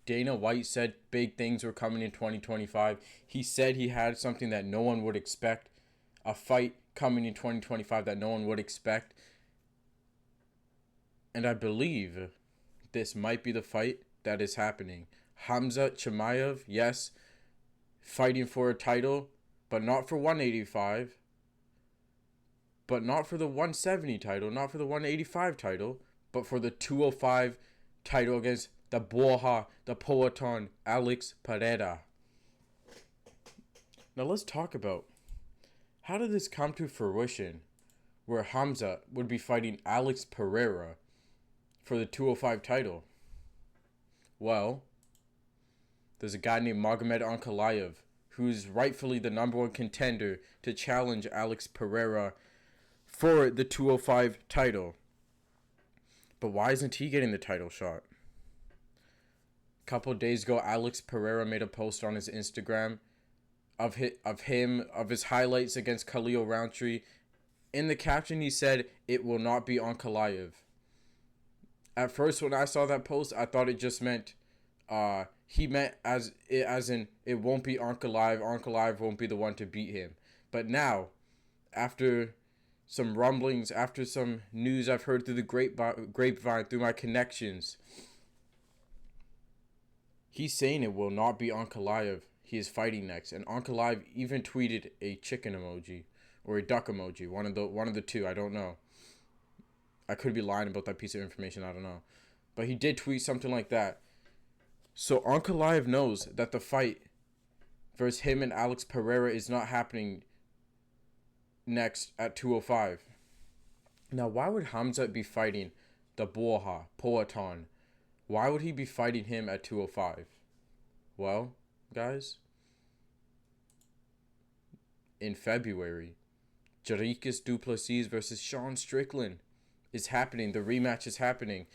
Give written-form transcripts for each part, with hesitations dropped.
Dana White said big things were coming in 2025. He said he had something that no one would expect, a fight coming in 2025 that no one would expect. And I believe this might be the fight that is happening. Khamzat Chimaev, yes, fighting for a title, but not for 185, but not for the 170 title, not for the 185 title, but for the 205 title against the Boha, the Poetan, Alex Pereira. Now let's talk about how did this come to fruition where Khamzat would be fighting Alex Pereira for the 205 title? Well, there's a guy named Magomed Ankalaev who's rightfully the number one contender to challenge Alex Pereira for the 205 title. But why isn't he getting the title shot? A couple of days ago, Alex Pereira made a post on his Instagram of his highlights against Khalil Roundtree. In the caption, he said, "It will not be Ankalaev." At first, when I saw that post, I thought it just meant he meant as in it won't be Ankalaev. Ankalaev won't be the one to beat him. But now, after some rumblings, after some news I've heard through the grapevine, through my connections, he's saying it will not be Ankalaev he is fighting next. And Ankalaev even tweeted a chicken emoji or a duck emoji, one of the two. I don't know. I could be lying about that piece of information. I don't know, but he did tweet something like that. So Ankalaev knows that the fight versus him and Alex Pereira is not happening next at 205. Now, why would Khamzat be fighting the Boha, Poetan? Why would he be fighting him at 205? Well, guys, in February, Jarikis Duplessis versus Sean Strickland is happening. The rematch is happening.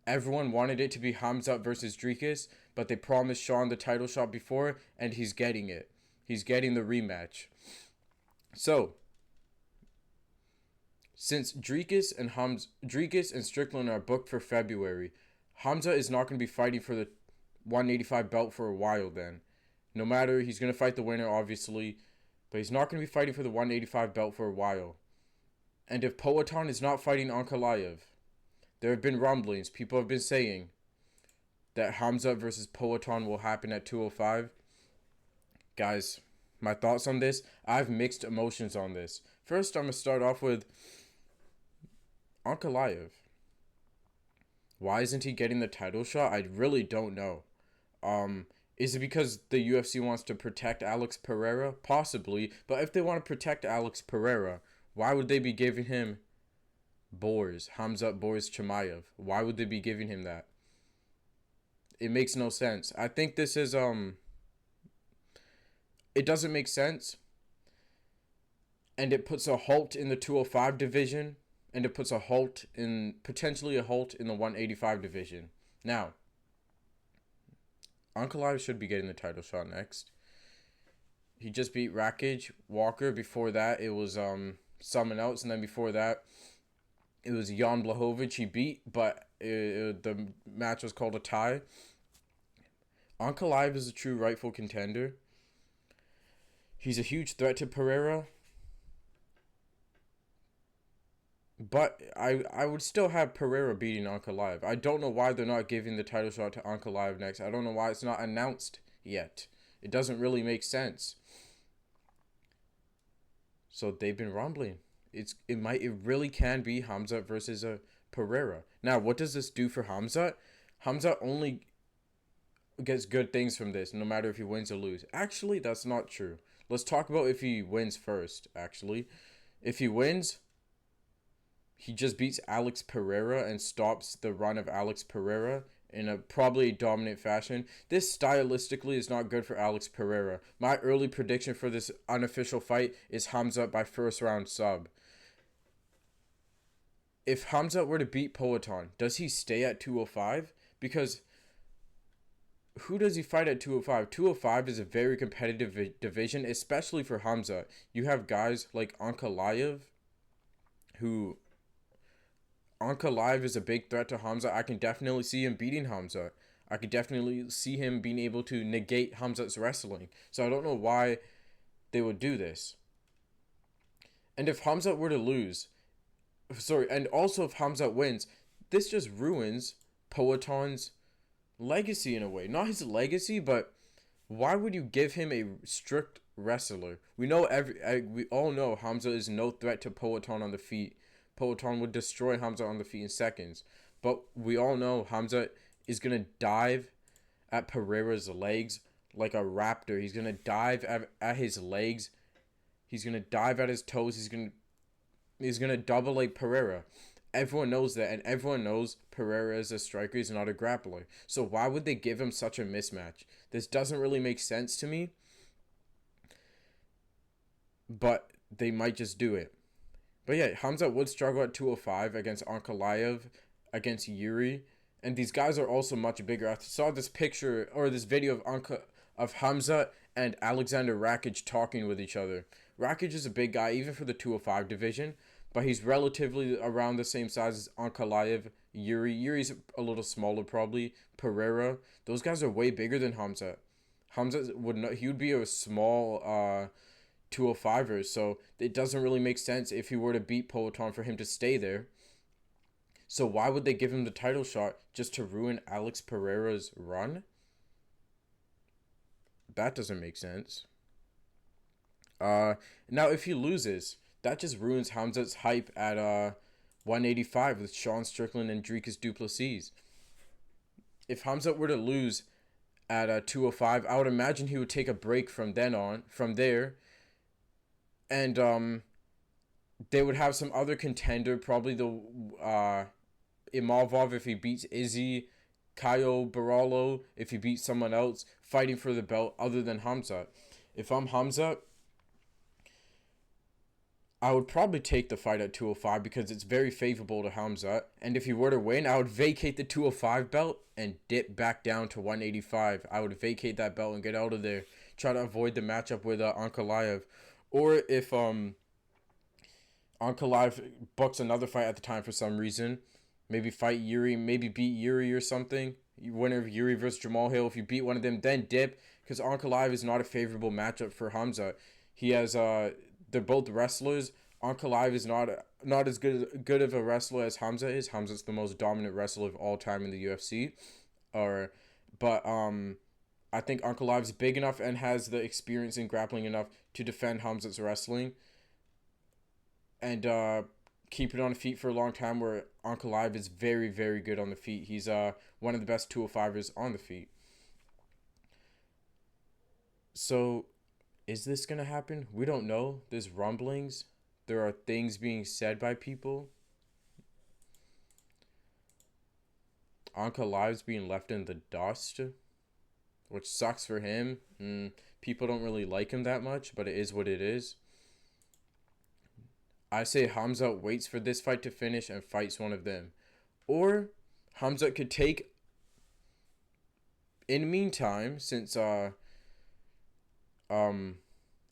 Everyone wanted it to be Khamzat versus Dricus, but they promised Sean the title shot before, and he's getting it. He's getting the rematch. So, since Dricus and Strickland are booked for February, Khamzat is not going to be fighting for the 185 belt for a while then. No matter, he's going to fight the winner, obviously, but he's not going to be fighting for the 185 belt for a while. And if Poetan is not fighting Ankalaev, there have been rumblings. People have been saying that Khamzat versus Poetan will happen at 205. Guys, my thoughts on this, I have mixed emotions on this. First, I'm going to start off with Ankalaev. Why isn't he getting the title shot? I really don't know. Is it because the UFC wants to protect Alex Pereira? Possibly. But if they want to protect Alex Pereira, why would they be giving him Khamzat Boris Chimaev? Why would they be giving him that? It makes no sense. I think this is it doesn't make sense. And it puts a halt in the 205 division, and it puts potentially a halt in the 185 division. Now, Ankalaev should be getting the title shot next. He just beat Rakic Walker. Before that, it was someone else, and then before that, it was Jan Blachowicz he beat, but the match was called a tie. Ankalaev is a true rightful contender. He's a huge threat to Pereira. But I would still have Pereira beating Ankalaev. I don't know why they're not giving the title shot to Ankalaev next. I don't know why it's not announced yet. It doesn't really make sense. So they've been rumbling. It really can be Khamzat versus Pereira. Now, what does this do for Khamzat? Khamzat only gets good things from this, no matter if he wins or loses. Actually, that's not true. Let's talk about if he wins first, actually. If he wins, he just beats Alex Pereira and stops the run of Alex Pereira in a probably dominant fashion. This stylistically is not good for Alex Pereira. My early prediction for this unofficial fight is Khamzat by first round sub. If Khamzat were to beat Poetan, does he stay at 205? Because who does he fight at 205? 205 is a very competitive division, especially for Khamzat. You have guys like Ankalaev, who Ankalaev is a big threat to Khamzat. I can definitely see him beating Khamzat. I could definitely see him being able to negate Khamzat's wrestling. So I don't know why they would do this. And if Khamzat were to lose, and also if Khamzat wins, this just ruins Poaton's legacy in a way. Not his legacy, but why would you give him a strict wrestler? We all know Khamzat is no threat to Poaton on the feet. Poaton would destroy Khamzat on the feet in seconds. But we all know Khamzat is gonna dive at Pereira's legs like a raptor. He's gonna dive at his legs. He's gonna dive at his toes. He's gonna double like Pereira. Everyone knows that, and everyone knows Pereira is a striker. He's not a grappler. So why would they give him such a mismatch? This doesn't really make sense to me. But they might just do it. But yeah, Khamzat would struggle at 205 against Ankalaev, against Yuri. And these guys are also much bigger. I saw this picture or this video of Khamzat and Alexander Rakic talking with each other. Rakic is a big guy, even for the 205 division, but he's relatively around the same size as Ankalaev, Yuri. Yuri's a little smaller probably. Pereira. Those guys are way bigger than Khamzat. Khamzat he would be a small 205er, so it doesn't really make sense if he were to beat Poaton for him to stay there. So why would they give him the title shot just to ruin Alex Pereira's run? That doesn't make sense. Now if he loses, that just ruins Khamzat's hype at 185 with Sean Strickland and Dricus du Plessis. If Khamzat were to lose at 205, I would imagine he would take a break from there, and they would have some other contender, probably the Imavov if he beats Izzy, Caio Barallo if he beats someone else, fighting for the belt other than Khamzat. If I'm Khamzat, I would probably take the fight at 205 because it's very favorable to Khamzat. And if he were to win, I would vacate the 205 belt and dip back down to 185. I would vacate that belt and get out of there. Try to avoid the matchup with Ankalaev. Or if Ankalaev books another fight at the time for some reason, maybe fight Yuri, maybe beat Yuri or something. Winner of Yuri versus Jamal Hill. If you beat one of them, then dip, because Ankalaev is not a favorable matchup for Khamzat. He has they're both wrestlers. Ankalaev is not as good of a wrestler as Khamzat is. Khamzat's the most dominant wrestler of all time in the UFC. But I think Ankalaev's big enough and has the experience in grappling enough to defend Khamzat's wrestling and keep it on the feet for a long time, where Ankalaev is very, very good on the feet. He's one of the best 205ers on the feet. So, is this going to happen? We don't know. There's rumblings. There are things being said by people. Ankalaev's being left in the dust, which sucks for him. People don't really like him that much, but it is what it is. I say Khamzat waits for this fight to finish and fights one of them. Or Khamzat could take, in the meantime, since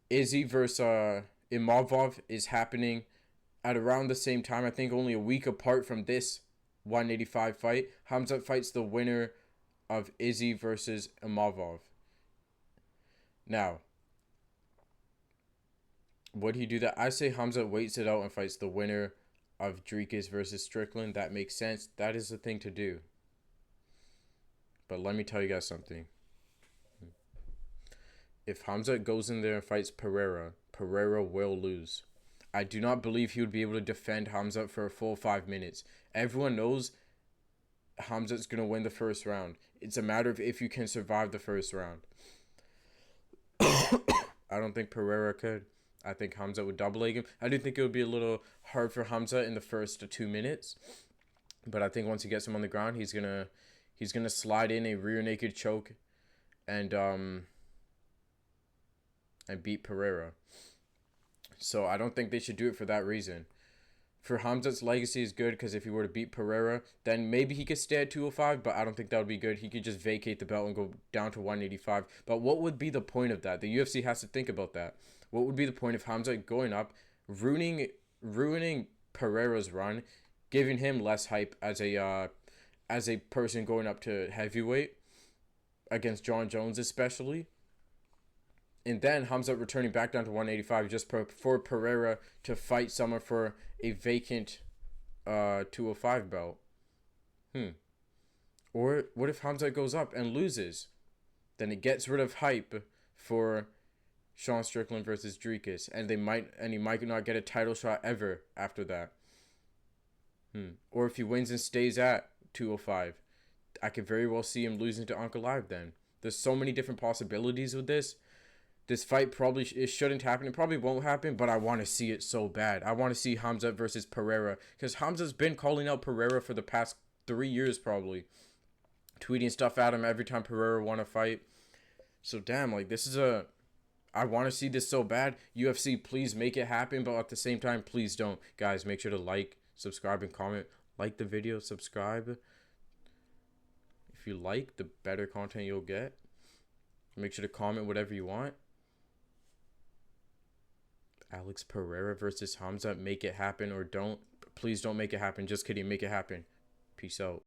Izzy versus Imavov is happening at around the same time, I think only a week apart from this 185 fight, Khamzat fights the winner of Izzy versus Imavov. Now, would he do that? I say Khamzat waits it out and fights the winner of Dricus versus Strickland. That makes sense. That is the thing to do. But let me tell you guys something. If Khamzat goes in there and fights Pereira, Pereira will lose. I do not believe he would be able to defend Khamzat for a full 5 minutes. Everyone knows Khamzat's going to win the first round. It's a matter of if you can survive the first round. I don't think Pereira could. I think Khamzat would double leg him. I do think it would be a little hard for Khamzat in the first 2 minutes. But I think once he gets him on the ground, he's gonna slide in a rear naked choke and beat Pereira. So I don't think they should do it for that reason. For Khamzat's legacy is good because if he were to beat Pereira, then maybe he could stay at 205, but I don't think that would be good. He could just vacate the belt and go down to 185. But what would be the point of that? The UFC has to think about that. What would be the point of Khamzat going up, ruining Pereira's run, giving him less hype as a person going up to heavyweight, against John Jones especially. And then Khamzat returning back down to 185 just for Pereira to fight someone for a vacant 205 belt. Or what if Khamzat goes up and loses? Then it gets rid of hype for Sean Strickland versus Dricus, and he might not get a title shot ever after that. Or if he wins and stays at 205, I could very well see him losing to Ankalaev then. There's so many different possibilities with this. This fight probably it shouldn't happen. It probably won't happen, but I want to see it so bad. I want to see Khamzat versus Pereira, because Khamzat's been calling out Pereira for the past 3 years probably. Tweeting stuff at him every time Pereira won a fight. So damn, like I want to see this so bad. UFC, please make it happen, but at the same time, please don't. Guys, make sure to like, subscribe, and comment. Like the video, subscribe. If you like, the better content you'll get. Make sure to comment whatever you want. Alex Pereira versus Khamzat, make it happen or don't. Please don't make it happen. Just kidding, make it happen. Peace out.